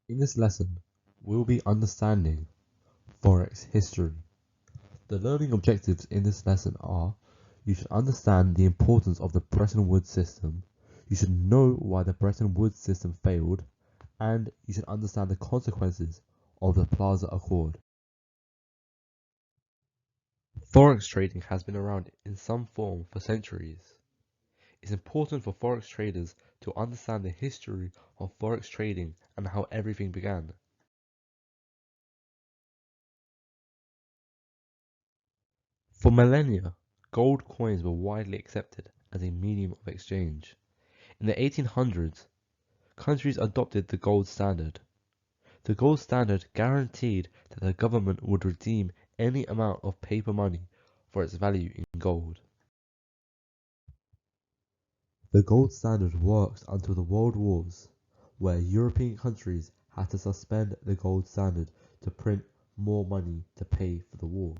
In this lesson, we'll be understanding Forex history. The learning objectives in this lesson are: you should understand the importance of the Bretton Woods system, you should know why the Bretton Woods system failed, and you should understand the consequences of the Plaza Accord. Forex trading has been around in some form for centuries. It's important for Forex traders to understand the history of Forex trading and how everything began. For millennia, gold coins were widely accepted as a medium of exchange. In the 1800s, countries adopted the gold standard. The gold standard guaranteed that the government would redeem any amount of paper money for its value in gold. The gold standard worked until the World Wars, where European countries had to suspend the gold standard to print more money to pay for the war.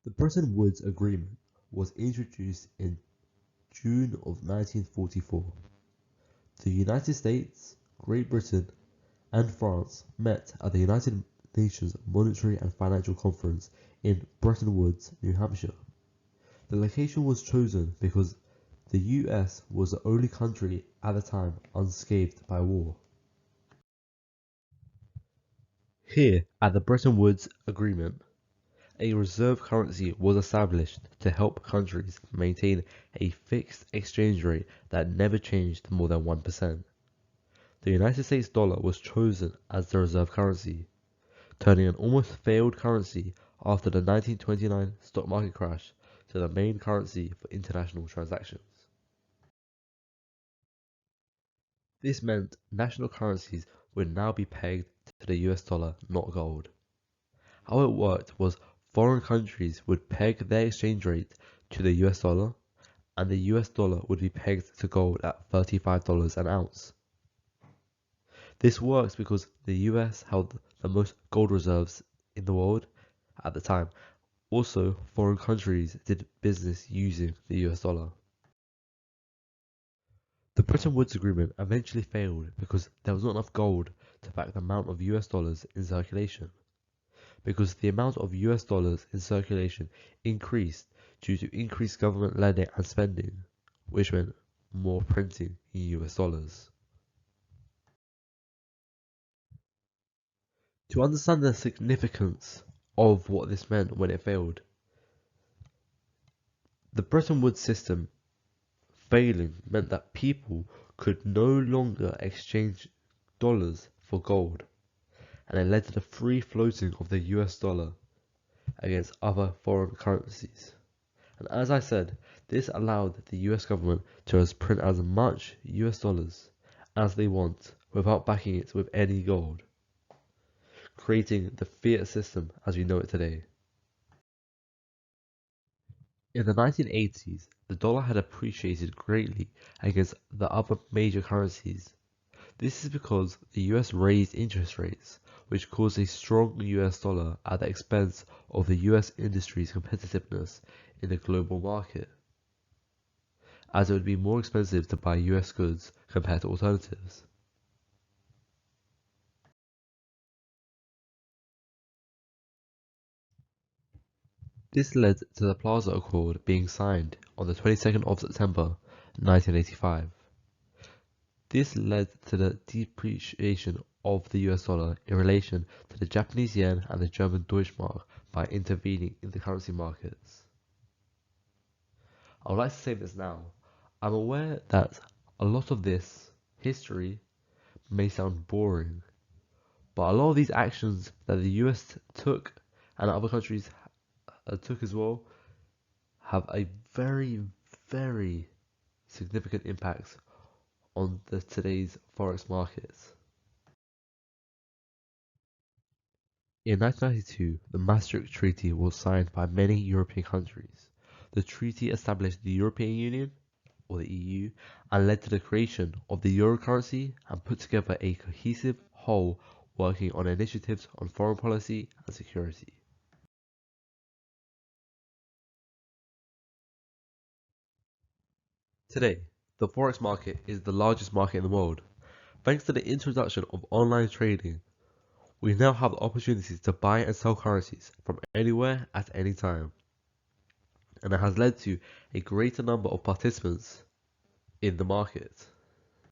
The Bretton Woods Agreement was introduced in June of 1944. The United States, Great Britain, and France met at the United Nations Monetary and Financial Conference in Bretton Woods, New Hampshire. The location was chosen because the US was the only country at the time unscathed by war. Here, at the Bretton Woods Agreement, a reserve currency was established to help countries maintain a fixed exchange rate that never changed more than 1%. The United States dollar was chosen as the reserve currency, turning an almost failed currency after the 1929 stock market crash to the main currency for international transactions. This meant national currencies would now be pegged to the US dollar, not gold. How it worked was foreign countries would peg their exchange rate to the US dollar, and the US dollar would be pegged to gold at $35 an ounce. This works because the US held the most gold reserves in the world at the time. Also, foreign countries did business using the US dollar. The Bretton Woods Agreement eventually failed because there was not enough gold to back the amount of US dollars in circulation. Because the amount of US dollars in circulation increased due to increased government lending and spending, which meant more printing in US dollars. To understand the significance of what this meant when it failed, the Bretton Woods system failing meant that people could no longer exchange dollars for gold, and it led to the free floating of the US dollar against other foreign currencies. And as I said, this allowed the US government to print as much US dollars as they want without backing it with any gold, creating the fiat system as we know it today. In the 1980s, the dollar had appreciated greatly against the other major currencies. This is because the US raised interest rates, which caused a strong US dollar at the expense of the US industry's competitiveness in the global market, as it would be more expensive to buy US goods compared to alternatives. This led to the Plaza Accord being signed on the 22nd of September 1985. This led to the depreciation of the US dollar in relation to the Japanese yen and the German Deutschmark by intervening in the currency markets. I would like to say this now. I'm aware that a lot of this history may sound boring, but a lot of these actions that the US took and other countries took as well have a very, very significant impact on today's forex markets. In 1992, the Maastricht Treaty was signed by many European countries. The treaty established the European Union, or the EU, and led to the creation of the euro currency and put together a cohesive whole working on initiatives on foreign policy and security. Today, The Forex market is the largest market in the world. Thanks to the introduction of online trading, we now have the opportunities to buy and sell currencies from anywhere at any time. And it has led to a greater number of participants in the market.